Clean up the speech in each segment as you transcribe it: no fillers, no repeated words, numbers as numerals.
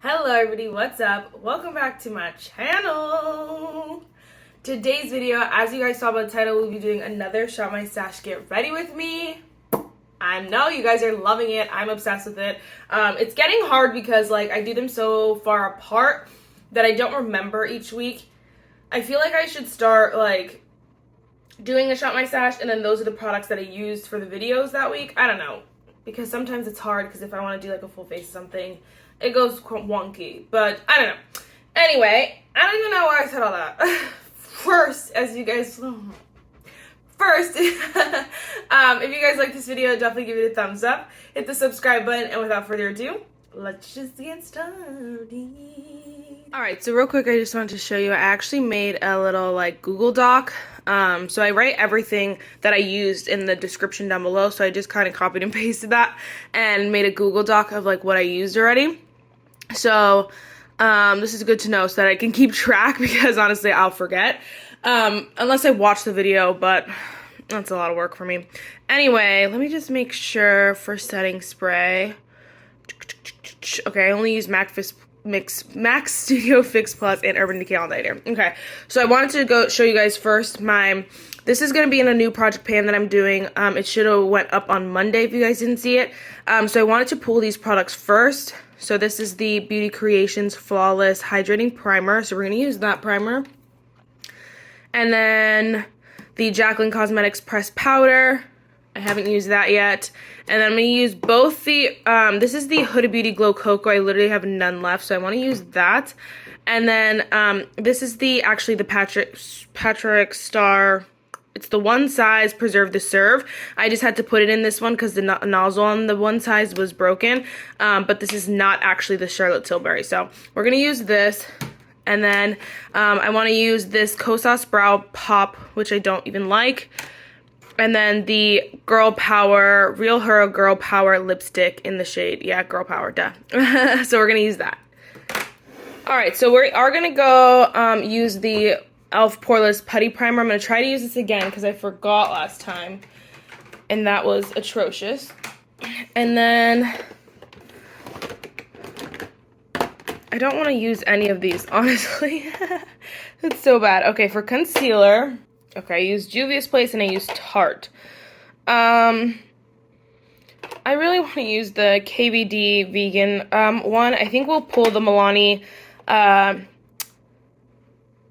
Hello everybody, what's up? Welcome back to my channel. Today's video, as you guys saw by the title, we'll be doing another Shop My Stash Get Ready With Me. I know you guys are loving it. I'm obsessed with it. It's getting hard because I do them so far apart that I don't remember each week. I feel like I should start doing a Shop My Stash and then those are the products that I used for the videos that week. I don't know, because sometimes it's hard because if I want to do a full face of something, it goes wonky, but I don't know. Anyway, I don't even know why I said all that. First, if you guys like this video, definitely give it a thumbs up. Hit the subscribe button, and without further ado, let's just get started. Alright, so real quick, I just wanted to show you, I actually made a little Google Doc. So I write everything that I used in the description down below, so I just kind of copied and pasted that and made a Google Doc of what I used already. So this is good to know so that I can keep track, because honestly I'll forget unless I watch the video, but that's a lot of work for me. Anyway, let me just make sure for setting spray. Okay, I only use Max Studio Fix Plus and Urban Decay All Nighter. Okay, so I wanted to go show you guys first this is going to be in a new project pan that I'm doing. It should have went up on Monday if you guys didn't see it. So I wanted to pull these products first. So this is the Beauty Creations Flawless Hydrating Primer. So we're going to use that primer. And then the Jaclyn Cosmetics Pressed Powder. I haven't used that yet. And then I'm going to use both the, this is the Huda Beauty Glow Cocoa. I literally have none left, so I want to use that. And then this is actually the Patrick Star. It's the one size Preserve the Serve. I just had to put it in this one because the nozzle on the one size was broken. But this is not actually the Charlotte Tilbury. So we're going to use this. And then I want to use this Kosas Brow Pop, which I don't even like. And then the Girl Power, Real Her Girl Power lipstick in the shade. Yeah, Girl Power, duh. So we're going to use that. Alright, so we are going to go use the e.l.f. Poreless Putty Primer. I'm going to try to use this again because I forgot last time. And that was atrocious. And then I don't want to use any of these, honestly. It's so bad. Okay, for concealer, okay, I used Juvia's Place and I used Tarte. I really want to use the KVD vegan one. I think we'll pull the Milani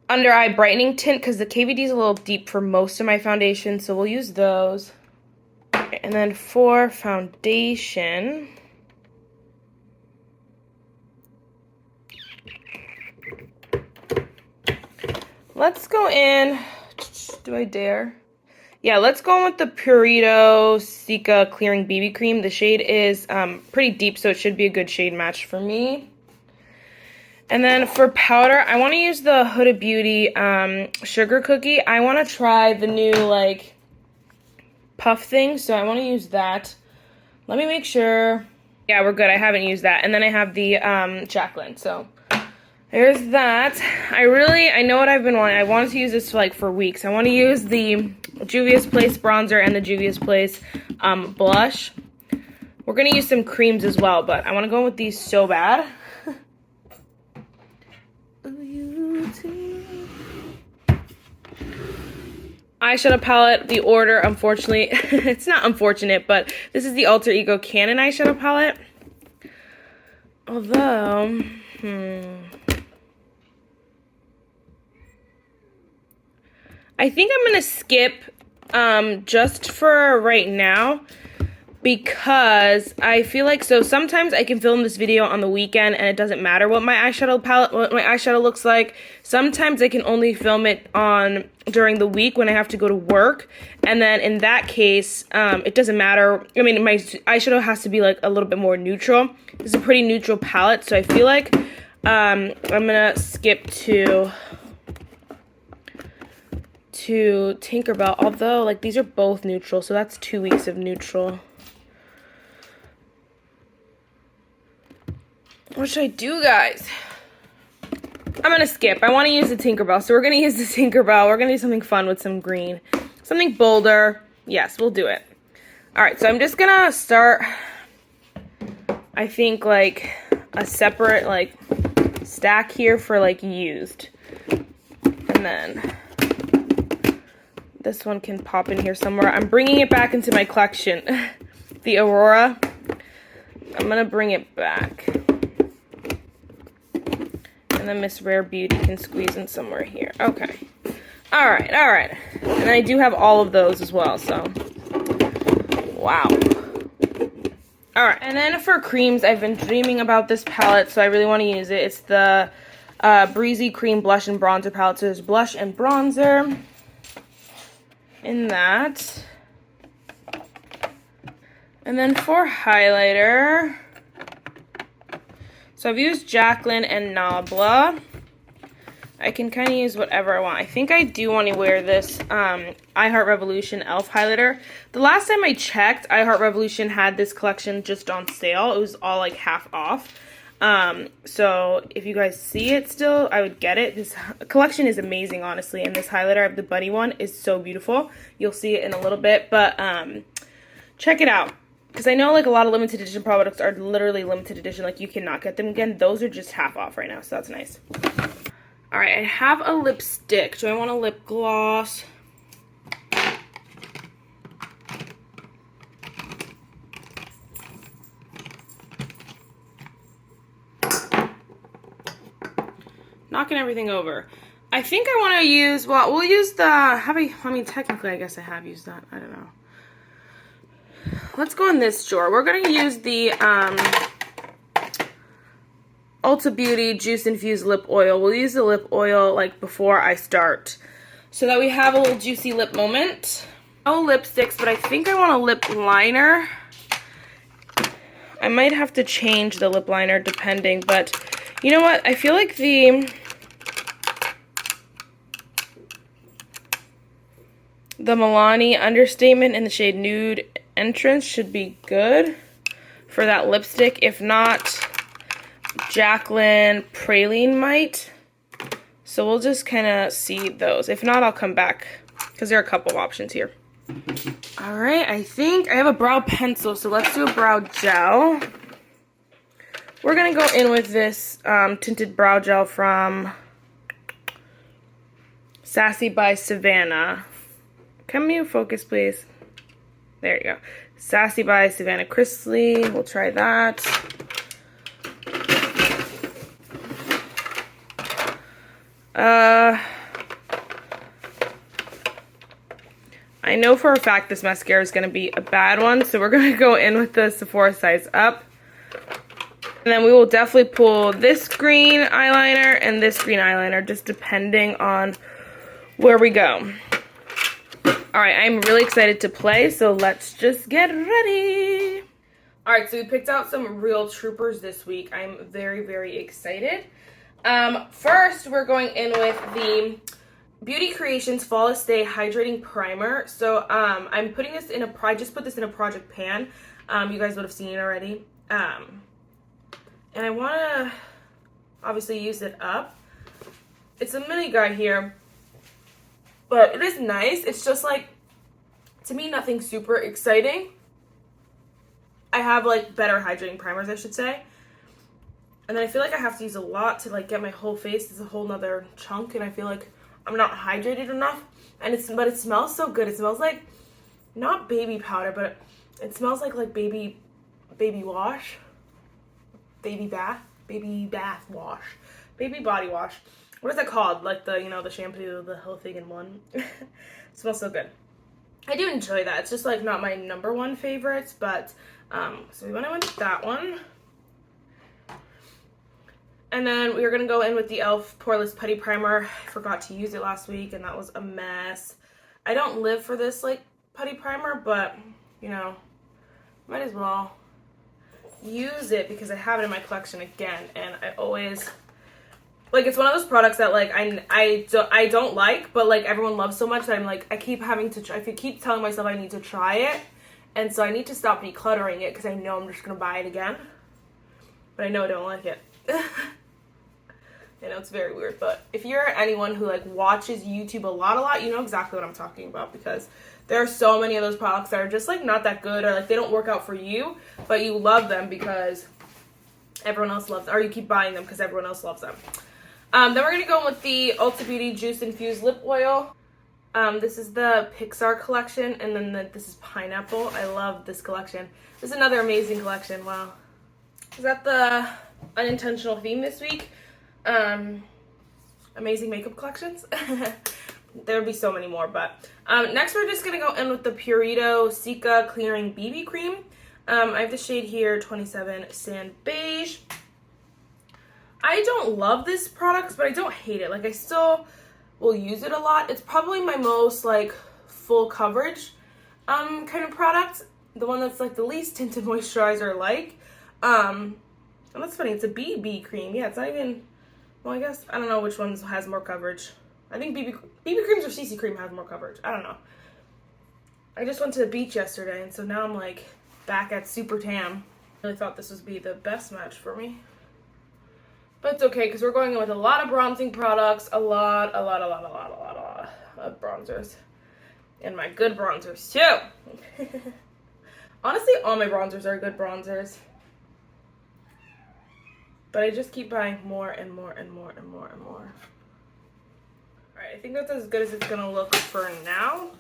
Undereye Brightening Tint because the KVD is a little deep for most of my foundation, so we'll use those. Okay, and then for foundation, let's go in. Do I dare? Yeah, let's go in with the Purito Cica Clearing BB Cream. The shade is pretty deep, so it should be a good shade match for me. And then for powder, I want to use the Huda Beauty Sugar Cookie. I want to try the new, puff thing, so I want to use that. Let me make sure. Yeah, we're good. I haven't used that. And then I have the Jaclyn, so there's that. I know what I've been wanting. I wanted to use this for weeks. I want to use the Juvia's Place bronzer and the Juvia's Place blush. We're going to use some creams as well, but I want to go with these so bad. Eyeshadow palette, the order, unfortunately, it's not unfortunate, but this is the Alter Ego Canon eyeshadow palette. Although, I think I'm going to skip just for right now because I feel so sometimes I can film this video on the weekend and it doesn't matter what my eyeshadow looks like. Sometimes I can only film it during the week when I have to go to work, and then in that case it doesn't matter. I mean, my eyeshadow has to be a little bit more neutral. This is a pretty neutral palette, so I feel I'm gonna skip to Tinkerbell, although these are both neutral, so that's 2 weeks of neutral. What should I do, guys? I'm gonna skip. I want to use the Tinkerbell, so we're gonna use the Tinkerbell. We're gonna do something fun with some green, something bolder. Yes, we'll do it. All right, so I'm just gonna start. I think a separate like stack here for like used. And then this one can pop in here somewhere. I'm bringing it back into my collection. The Aurora. I'm gonna bring it back. And then Miss Rare Beauty can squeeze in somewhere here. Okay. Alright, alright. And I do have all of those as well, so. Wow. Alright, and then for creams, I've been dreaming about this palette, so I really want to use it. It's the Breezy Cream Blush and Bronzer palette. So there's blush and bronzer in that. And then for highlighter, so I've used Jaclyn and Nabla. I can kind of use whatever I want. I think I do want to wear this I Heart Revolution e.l.f. highlighter. The last time I checked, I Heart Revolution had this collection just on sale. It was all like half off. So if you guys see it still, I would get it. This collection is amazing, honestly. And this highlighter, the Buddy one, is so beautiful. You'll see it in a little bit, but check it out. Because I know like a lot of limited edition products are literally limited edition. Like you cannot get them again. Those are just half off right now, so that's nice. Alright, I have a lipstick. Do I want a lip gloss? Knocking everything over. I think I want to use, well, we'll use the, I mean, technically, I guess I have used that. I don't know. Let's go in this drawer. We're going to use the Ulta Beauty Juice Infused Lip Oil. We'll use the lip oil like before I start so that we have a little juicy lip moment. No lipsticks, but I think I want a lip liner. I might have to change the lip liner depending, but you know what? I feel like the Milani Understatement in the shade Nude Entrance should be good for that lipstick. If not, Jaclyn Praline might. So we'll just kind of see those. If not, I'll come back because there are a couple of options here. Alright, I think I have a brow pencil, so let's do a brow gel. We're going to go in with this tinted brow gel from Sassy by Savannah. Can you focus, please? There you go. Sassy by Savannah Chrisley. We'll try that. I know for a fact this mascara is going to be a bad one, so we're going to go in with the Sephora size up. And then we will definitely pull this green eyeliner and this green eyeliner, just depending on where we go. Alright, I'm really excited to play, so let's just get ready. Alright, so we picked out some real troopers this week. I'm very, very excited. First, we're going in with the Beauty Creations Flawless Day Hydrating Primer. So, I'm putting this in I just put this in a project pan. You guys would have seen it already. And I want to obviously use it up. It's a mini guy here, but it is nice. It's just like, to me, nothing super exciting. I have like better hydrating primers, I should say. And then I feel like I have to use a lot to like get my whole face. It's a whole nother chunk, and I feel like I'm not hydrated enough. And but it smells so good. It smells like, not baby powder, but it smells like baby wash. Baby bath wash. Baby body wash. What is that called? Like the, the shampoo, the whole thing in one. It smells so good. I do enjoy that. It's just like not my #1 favorites, but so we went in with that one. And then we are going to go in with the e.l.f. Poreless Putty Primer. I forgot to use it last week, and that was a mess. I don't live for this, like, putty primer, but, might as well use it because I have it in my collection again, and I always, like, it's one of those products that, like, I don't like, but, like, everyone loves so much that I'm, like, I keep telling myself I need to try it, and so I need to stop decluttering it because I know I'm just going to buy it again, but I know I don't like it. I know it's very weird, but if you're anyone who like watches YouTube a lot, you know exactly what I'm talking about, because there are so many of those products that are just like not that good, or like they don't work out for you, but you love them because everyone else loves them, or you keep buying them because everyone else loves them. Then we're gonna go in with the Ulta Beauty Juice Infused Lip Oil. This is the Pixar collection, and then this is Pineapple. I love this collection. This is another amazing collection. Wow. Is that the unintentional theme this week? Amazing makeup collections. There would be so many more, but next we're just gonna go in with the Purito Cica Clearing BB Cream. I have the shade here, 27 Sand Beige. I don't love this product, but I don't hate it. Like, I still will use it a lot. It's probably my most like full coverage kind of product. The one that's like the least tinted moisturizer like. And that's funny, it's a BB cream. Yeah, it's not even, well, I guess, I don't know which one has more coverage. I think BB creams or CC cream has more coverage. I don't know. I just went to the beach yesterday, and so now I'm like back at super tan. I really thought this would be the best match for me. But it's okay, because we're going in with a lot of bronzing products, a lot of bronzers. And my good bronzers, too. Honestly, all my bronzers are good bronzers. But I just keep buying more and more and more and more and more. Alright, I think that's as good as it's going to look for now.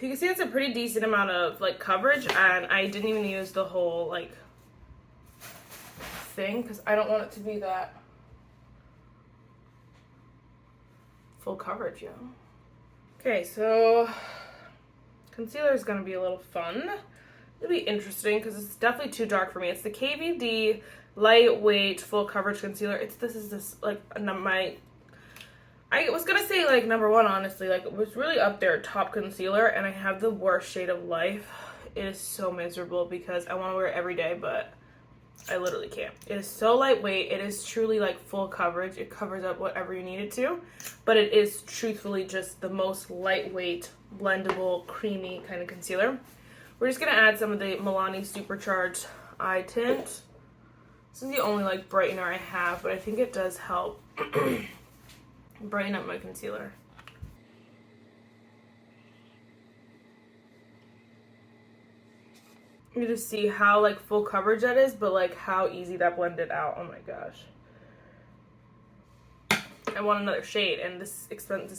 You can see it's a pretty decent amount of, like, coverage, and I didn't even use the whole, like, thing because I don't want it to be that full coverage, you know. Okay, so concealer is going to be a little fun. It'll be interesting because it's definitely too dark for me. It's the KVD lightweight full coverage concealer. This is like I was gonna say like number one, honestly. Like, it was really up there, top concealer, and I have the worst shade of life. It is so miserable because I want to wear it every day, but I literally can't. It is so lightweight. It is truly like full coverage. It covers up whatever you need it to, but it is truthfully just the most lightweight, blendable, creamy kind of concealer. We're just gonna add some of the Milani Supercharged eye tint. This is the only like brightener I have, but I think it does help brighten up my concealer. You just see how like full coverage that is, but like how easy that blended out. Oh my gosh. I want another shade, and this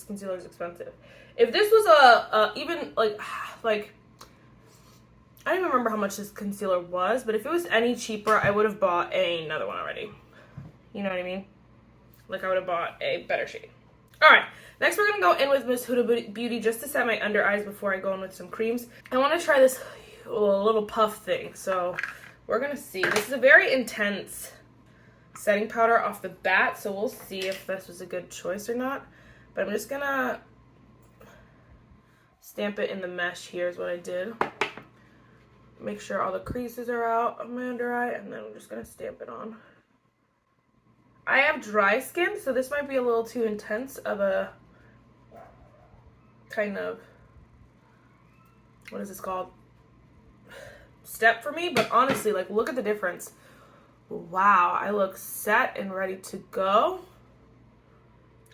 concealer is expensive. If this was a even like I don't even remember how much this concealer was, but if it was any cheaper, I would have bought another one already. You know what I mean? Like, I would have bought a better shade. Alright, next we're going to go in with Miss Huda Beauty just to set my under eyes before I go in with some creams. I want to try this little puff thing, so we're going to see. This is a very intense setting powder off the bat, so we'll see if this was a good choice or not. But I'm just going to stamp it in the mesh. Here's what I did. Make sure all the creases are out of my under eye, and then I'm just going to stamp it on. I have dry skin, so this might be a little too intense of a kind of, what is this called? Step for me, but honestly, like, look at the difference. Wow, I look set and ready to go.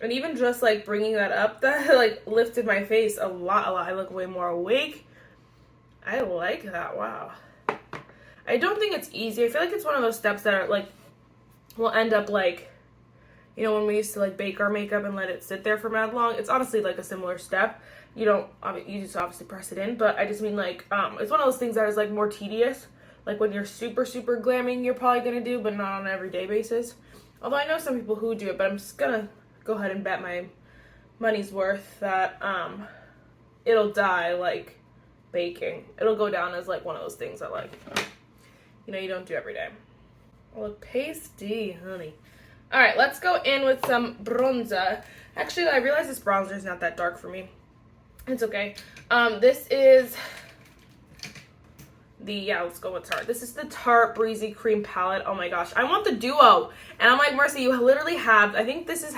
And even just, like, bringing that up, that, like, lifted my face a lot. I look way more awake. I like that. Wow. I don't think it's easy. I feel like it's one of those steps that are like will end up like, you know, when we used to like bake our makeup and let it sit there for mad long. It's honestly like a similar step. You just obviously press it in, but I just mean like it's one of those things that is like more tedious. Like when you're super glamming, you're probably gonna do, but not on an everyday basis. Although I know some people who do it, but I'm just gonna go ahead and bet my money's worth that it'll die like baking. It'll go down as like one of those things that like, you know, you don't do every day. I look pasty, honey. All right, let's go in with some bronzer. Actually, I realize this bronzer is not that dark for me. It's okay. This is let's go with Tarte. This is the Tarte Breezy Cream Palette. Oh my gosh, I want the duo. And I'm like, Marissa, you literally have, I think this it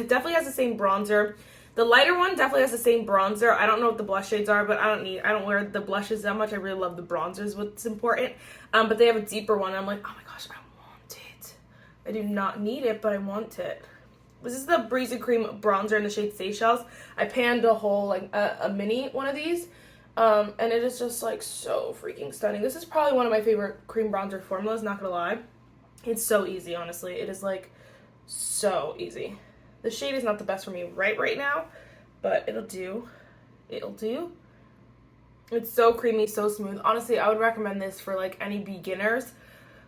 definitely has the same bronzer. The lighter one definitely has the same bronzer. I don't know what the blush shades are, but I don't wear the blushes that much. I really love the bronzers, what's important. But they have a deeper one. I'm like, oh my gosh, I want it. I do not need it, but I want it. This is the Breezy Cream Bronzer in the shade Seychelles. I panned a whole, like, a mini one of these. And it is just, like, so freaking stunning. This is probably one of my favorite cream bronzer formulas, not gonna lie. It's so easy, honestly. It is like so easy. The shade is not the best for me right now, but it'll do. It'll do. It's so creamy, so smooth. Honestly, I would recommend this for like any beginners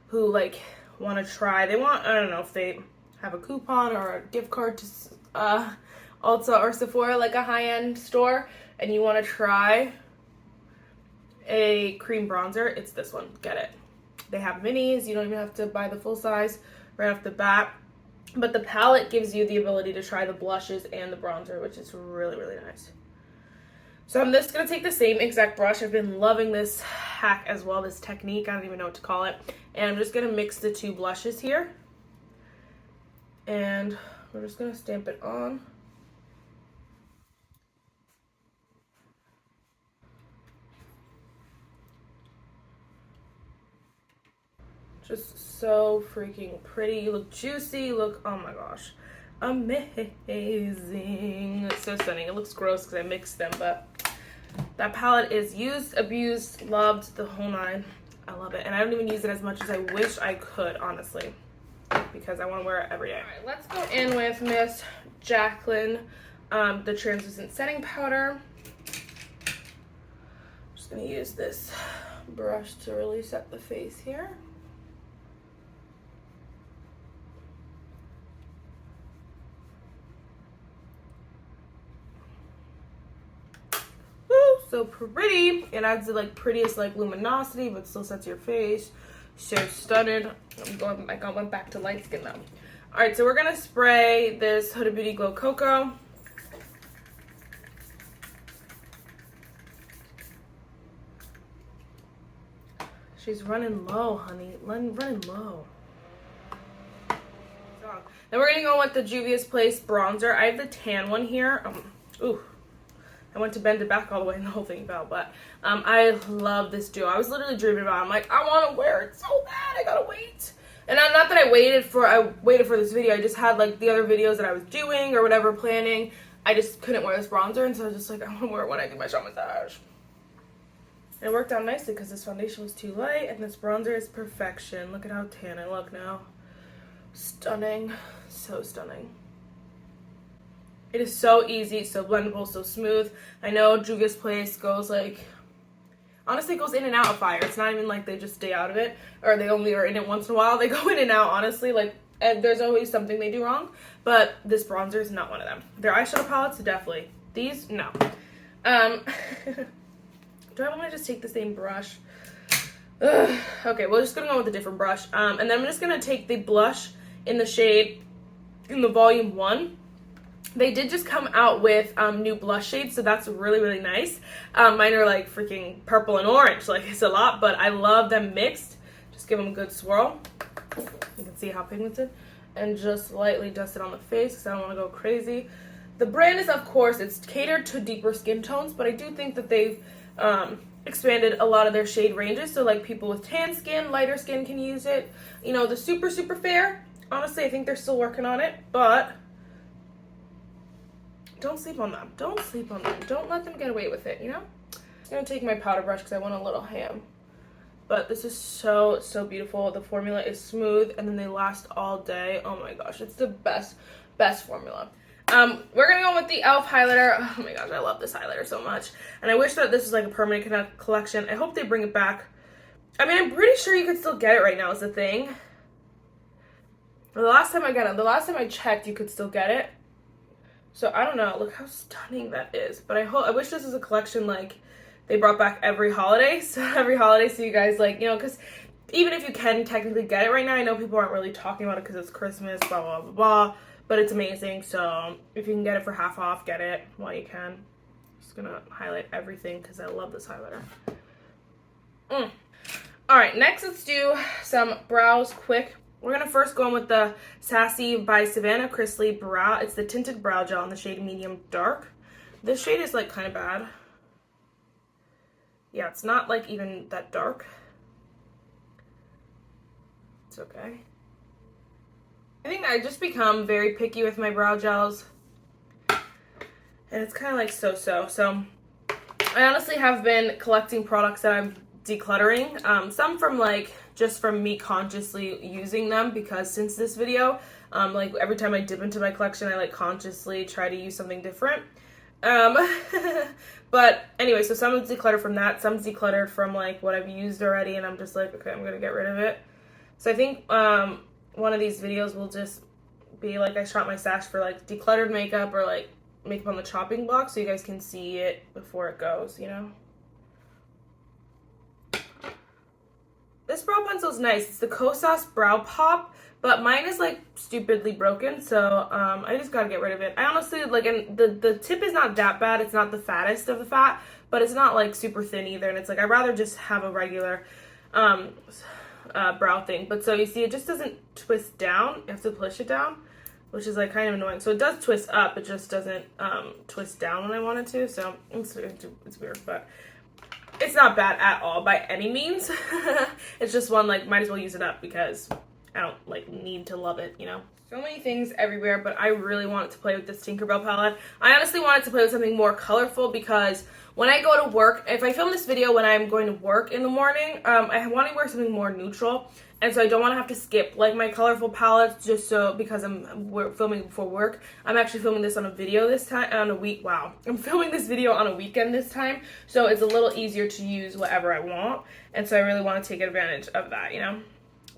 who like want to try. They want, I don't know if they have a coupon or a gift card to Ulta or Sephora, like a high-end store, and you want to try a cream bronzer, it's this one. Get it. They have minis. You don't even have to buy the full size right off the bat. But the palette gives you the ability to try the blushes and the bronzer, which is really, really nice. So I'm just going to take the same exact brush. I've been loving this hack as well, this technique. I don't even know what to call it. And I'm just going to mix the two blushes here. And we're just going to stamp it on. Just so freaking pretty. You look juicy. You look, oh my gosh, amazing. It's so stunning. It looks gross because I mixed them, but that palette is used, abused, loved, the whole nine. I love it. And I don't even use it as much as I wish I could, honestly, because I want to wear it every day. All right, let's go in with Miss Jaclyn, the translucent setting powder. I'm just going to use this brush to really set the face here. So pretty. It adds the like prettiest like luminosity, but still sets your face. So stunning. I went back to light skin now. All right, so we're gonna spray this Huda Beauty Glow Cocoa. She's running low, honey. Running low. Then we're gonna go with the Juvia's Place bronzer. I have the tan one here. Ooh. I went to bend it back all the way and the whole thing fell, but I love this duo. I was literally dreaming about it. I'm like, I want to wear it so bad. I gotta wait. And not that I waited for this video. I just had like the other videos that I was doing or whatever planning. I just couldn't wear this bronzer, and so I was just like, I want to wear it when I do my shampoo massage. And it worked out nicely because this foundation was too light and this bronzer is perfection. Look at how tan I look now. Stunning. So stunning. It is so easy, so blendable, so smooth. I know Juvia's Place goes like, honestly, it goes in and out of fire. It's not even like they just stay out of it, or they only are in it once in a while. They go in and out, honestly. Like, and there's always something they do wrong, but this bronzer is not one of them. Their eyeshadow palettes, definitely. These, no. Do I want to just take the same brush? Ugh. Okay, we're just gonna go with a different brush. And then I'm just gonna take the blush in the shade, in the volume 1. They did just come out with new blush shades, so that's really, really nice. Mine are like freaking purple and orange, like it's a lot, but I love them mixed. Just give them a good swirl. You can see how pigmented. And just lightly dust it on the face because I don't want to go crazy. The brand is, of course, it's catered to deeper skin tones, but I do think that they've expanded a lot of their shade ranges, so like people with tan skin, lighter skin can use it. You know, the super, super fair, honestly, I think they're still working on it, but don't sleep on them. Don't sleep on them. Don't let them get away with it, you know? I'm going to take my powder brush because I want a little ham. But this is so, so beautiful. The formula is smooth and then they last all day. Oh my gosh, it's the best, best formula. We're going to go with the e.l.f. highlighter. Oh my gosh, I love this highlighter so much. And I wish that this was like a permanent collection. I hope they bring it back. I mean, I'm pretty sure you could still get it right now is the thing. The last time I checked, you could still get it. So I don't know, look how stunning that is. But I wish this was a collection like they brought back every holiday. So you guys like, you know, because even if you can technically get it right now, I know people aren't really talking about it because it's Christmas, blah, blah, blah, blah. But it's amazing. So if you can get it for half off, get it while you can. Just gonna highlight everything because I love this highlighter. All right, next let's do some brows quick. We're going to first go in with the Sassy by Savannah Chrisley Brow. It's the tinted brow gel in the shade medium dark. This shade is like kind of bad. Yeah, it's not like even that dark. It's okay. I think I just become very picky with my brow gels. And it's kind of like so-so. So I honestly have been collecting products that I'm decluttering. Some from like just from me consciously using them, because since this video, like every time I dip into my collection, I like consciously try to use something different. But anyway, so some is decluttered from that, some's decluttered from like what I've used already, and I'm just like, okay, I'm gonna get rid of it. So I think one of these videos will just be like I shot my stash for like decluttered makeup, or like makeup on the chopping block, so you guys can see it before it goes, you know. This brow pencil is nice. It's the Kosas Brow Pop, but mine is like stupidly broken, so I just gotta get rid of it. I honestly like, and the tip is not that bad. It's not the fattest of the fat, but it's not like super thin either. And it's like I'd rather just have a regular brow thing. But so you see, it just doesn't twist down. You have to push it down, which is like kind of annoying. So it does twist up, it just doesn't twist down when I want it to. So it's weird, but it's not bad at all by any means. It's just one, like, might as well use it up because I don't like need to love it, you know. So many things everywhere, but I really wanted to play with this Tinkerbell palette. I honestly wanted to play with something more colorful because when I go to work, if I film this video when I'm going to work in the morning, I want to wear something more neutral. And so I don't want to have to skip like my colorful palettes just so, because we're filming before work. I'm actually filming this on a video this time, on a week, wow. I'm filming this video on a weekend this time, so it's a little easier to use whatever I want. And so I really want to take advantage of that, you know.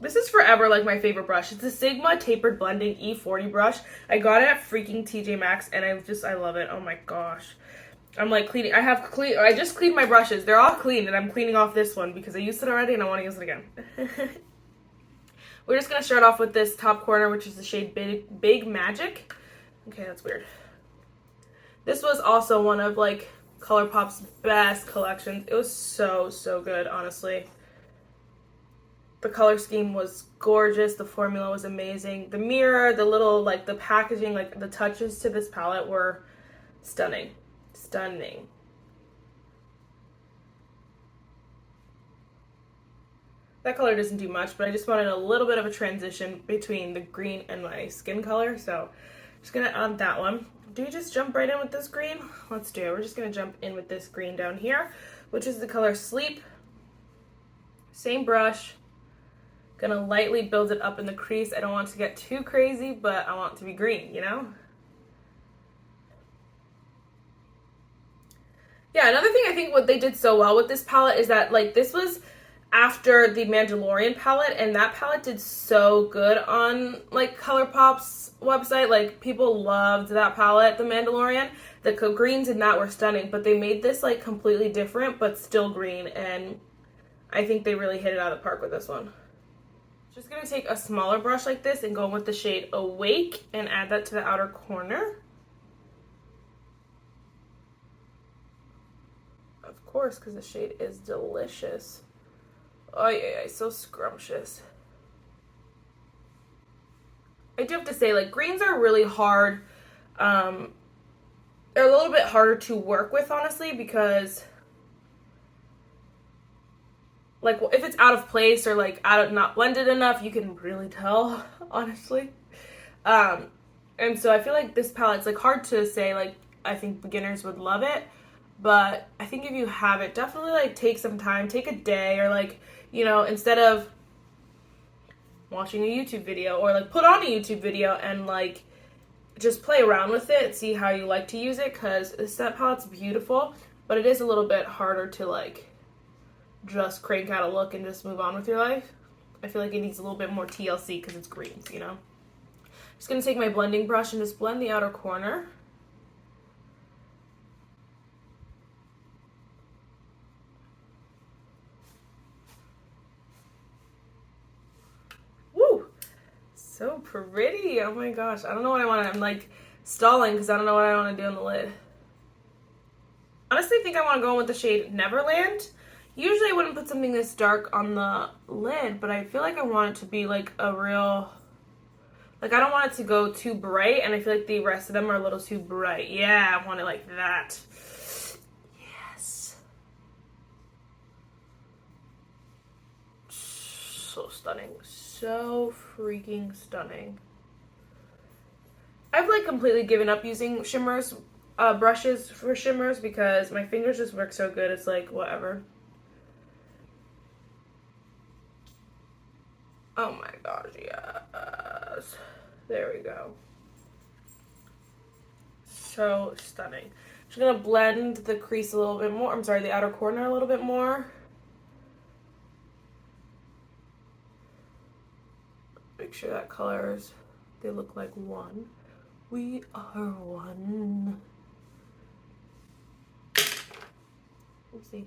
This is forever like my favorite brush. It's the Sigma Tapered Blending E40 brush. I got it at freaking TJ Maxx, and I love it. Oh my gosh. I'm like cleaning. I just cleaned my brushes. They're all clean, and I'm cleaning off this one because I used it already and I want to use it again. We're just going to start off with this top corner, which is the shade Big Magic. Okay, that's weird. This was also one of like ColourPop's best collections. It was so, so good, honestly. The color scheme was gorgeous. The formula was amazing. The mirror, the little, like, the packaging, like, the touches to this palette were stunning. Stunning. That color doesn't do much, but I just wanted a little bit of a transition between the green and my skin color, so I'm just gonna add that one. Do we just jump right in with this green? Let's do it. We're just gonna jump in with this green down here, which is the color Sleep. Same brush. Gonna lightly build it up in the crease. I don't want it to get too crazy, but I want it to be green, you know? Yeah, another thing I think what they did so well with this palette is that, like, this was after the Mandalorian palette, and that palette did so good on, like, ColourPop's website. Like, people loved that palette, the Mandalorian. The greens in that were stunning, but they made this, like, completely different, but still green, and I think they really hit it out of the park with this one. Just gonna take a smaller brush like this and go with the shade Awake and add that to the outer corner. Of course, because the shade is delicious. Oh yeah, so scrumptious. I do have to say, like, greens are really hard. They're a little bit harder to work with, honestly, because, like, if it's out of place or like not blended enough, you can really tell, honestly. And so I feel like this palette's like hard to say, like, I think beginners would love it, but I think if you have it, definitely like take some time, take a day, or like, you know, instead of watching a YouTube video, or like put on a YouTube video and like just play around with it, see how you like to use it, because this set palette's beautiful, but it is a little bit harder to like just crank out a look and just move on with your life. I feel like it needs a little bit more TLC because it's greens, you know. Just gonna take my blending brush and just blend the outer corner. Woo! So pretty. Oh my gosh. I don't know what I want to, I'm like stalling because I don't know what I want to do on the lid. Honestly, I think I want to go in with the shade Neverland. Usually I wouldn't put something this dark on the lid, but I feel like I want it to be like a real, like, I don't want it to go too bright, and I feel like the rest of them are a little too bright. Yeah, I want it like that. Yes. So stunning. So freaking stunning. I've like completely given up using shimmers, brushes for shimmers, because my fingers just work so good. It's like, whatever. Oh my gosh, yes. There we go. So stunning. Just gonna blend the crease a little bit more. I'm sorry, the outer corner a little bit more. Make sure that colors, they look like one. We are one. Oopsie.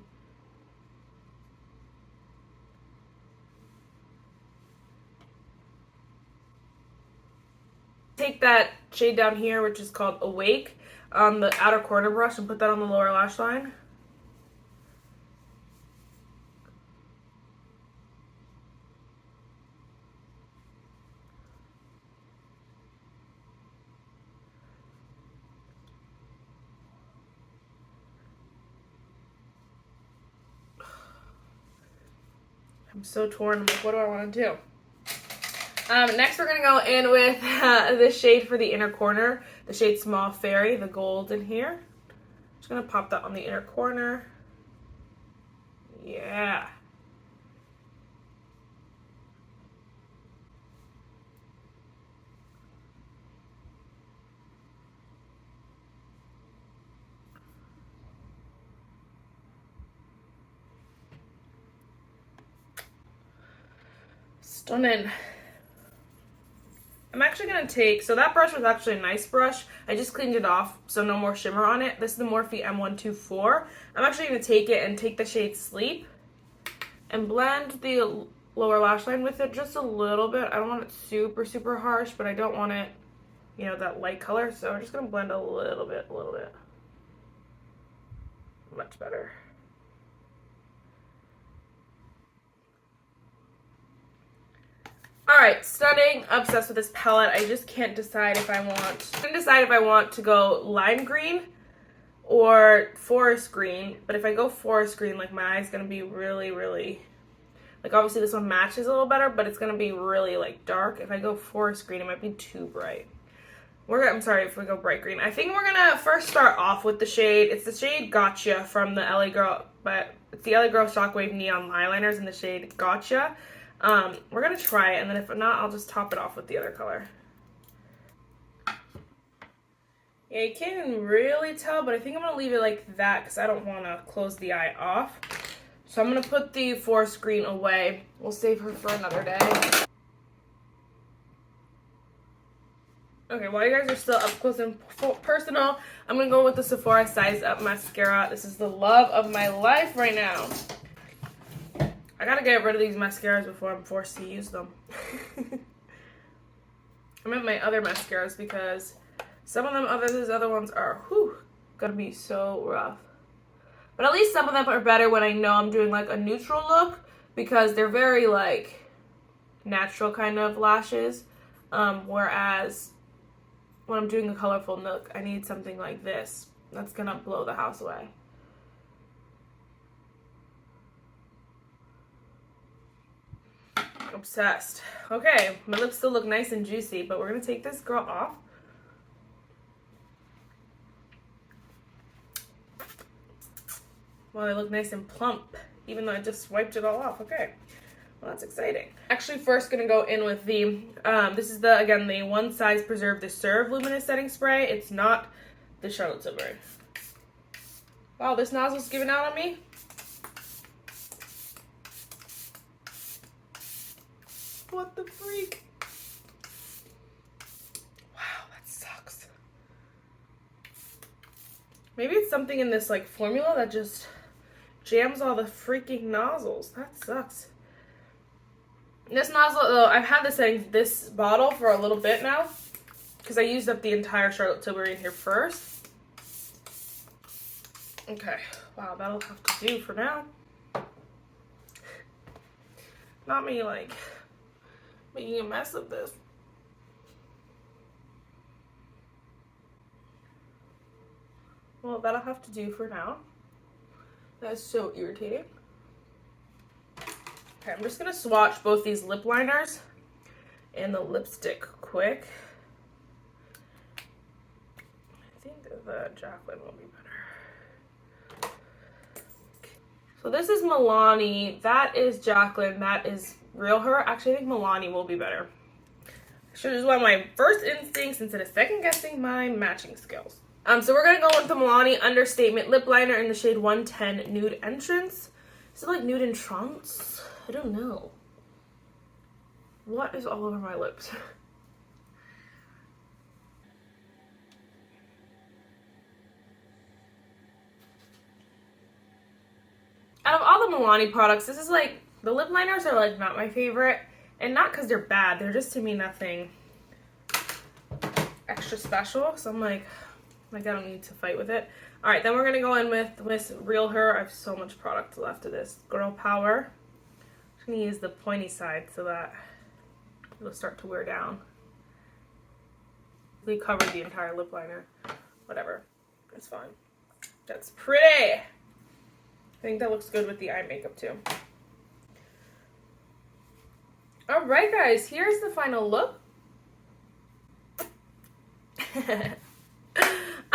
Take that shade down here, which is called Awake, on the outer corner brush and put that on the lower lash line. I'm so torn. I'm like, what do I want to do? Next, we're going to go in with the shade for the inner corner, the shade Small Fairy, the gold in here. Just going to pop that on the inner corner. Yeah. Stunning. I'm actually going to take, so that brush was actually a nice brush. I just cleaned it off, so no more shimmer on it. This is the Morphe M124. I'm actually going to take it and take the shade Sleep and blend the lower lash line with it just a little bit. I don't want it super, super harsh, but I don't want it, you know, that light color. So I'm just going to blend a little bit, Much better. Alright, stunning. Obsessed with this palette. I just can't decide if I want to go lime green or forest green. But if I go forest green, like my eye's gonna be really, really, like obviously this one matches a little better, but it's gonna be really like dark. If I go forest green, it might be too bright. I'm sorry if we go bright green. I think we're gonna first start off with the shade. It's the shade Gotcha from the LA Girl, but it's the LA Girl Shockwave Neon Eyeliners in the shade Gotcha. We're gonna try it, and then if not, I'll just top it off with the other color. Yeah, you can't even really tell, but I think I'm gonna leave it like that because I don't want to close the eye off. So I'm gonna put the forest green away. We'll save her for another day. Okay, while you guys are still up close and personal, I'm gonna go with the Sephora Size Up Mascara. This is the love of my life right now. I gotta get rid of these mascaras before I'm forced to use them. I meant my other mascaras because some of them, these other ones are, gonna be so rough. But at least some of them are better when I know I'm doing like a neutral look because they're very like natural kind of lashes. Whereas when I'm doing a colorful look, I need something like this that's gonna blow the house away. Obsessed. Okay, my lips still look nice and juicy, but we're gonna take this girl off. Well, they look nice and plump, even though I just wiped it all off. Okay, well that's exciting. Actually, first gonna go in with the, this is the, again, the One Size Preserve the Serve Luminous Setting Spray. It's not the Charlotte Tilbury. Wow, this nozzle's giving out on me. What the freak? Wow, that sucks. Maybe it's something in this like formula that just jams all the freaking nozzles. That sucks. This nozzle, though, I've had this bottle for a little bit now because I used up the entire Charlotte Tilbury in here first. Okay, wow, that'll have to do for now. Not me like making a mess of this. Well, that'll have to do for now. That's so irritating. Okay, I'm just gonna swatch both these lip liners and the lipstick quick. I think the Jaclyn will be better. So this is Milani, that is Jaclyn, that is Real Her. Actually, I think Milani will be better. I should have went my first instincts instead of second guessing my matching skills. So we're gonna go with the Milani Understatement Lip Liner in the shade 110 Nude Entrance. Is it like Nude Entrance? I don't know. What is all over my lips? Out of all the Milani products, this is like, the lip liners are like not my favorite. And not because they're bad, they're just to me nothing extra special. So I'm like I don't need to fight with it. Alright, then we're going to go in with Real Her. I have so much product left of this. Girl Power. I'm going to use the pointy side so that it'll start to wear down. We covered the entire lip liner. Whatever. It's fine. That's pretty. I think that looks good with the eye makeup too. Alright guys, here's the final look.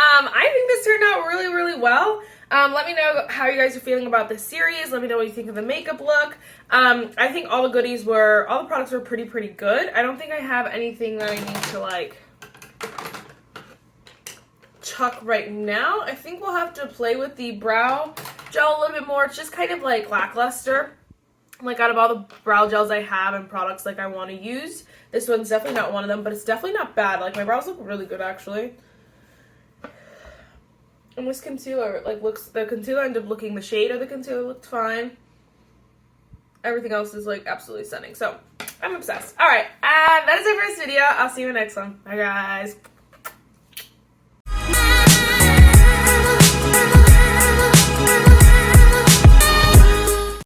I think this turned out really, really well. Let me know how you guys are feeling about this series. Let me know what you think of the makeup look. I think all the products were pretty good. I don't think I have anything that I need to like chuck right now. I think we'll have to play with the brow gel a little bit more. It's just kind of like lackluster. Like out of all the brow gels I have and products like I want to use, this one's definitely not one of them, but it's definitely not bad. Like my brows look really good actually. And this concealer, like the concealer ended up looking, the shade of the concealer looked fine. Everything else is like absolutely stunning. So I'm obsessed. Alright, and that is it for this video. I'll see you in the next one. Bye guys.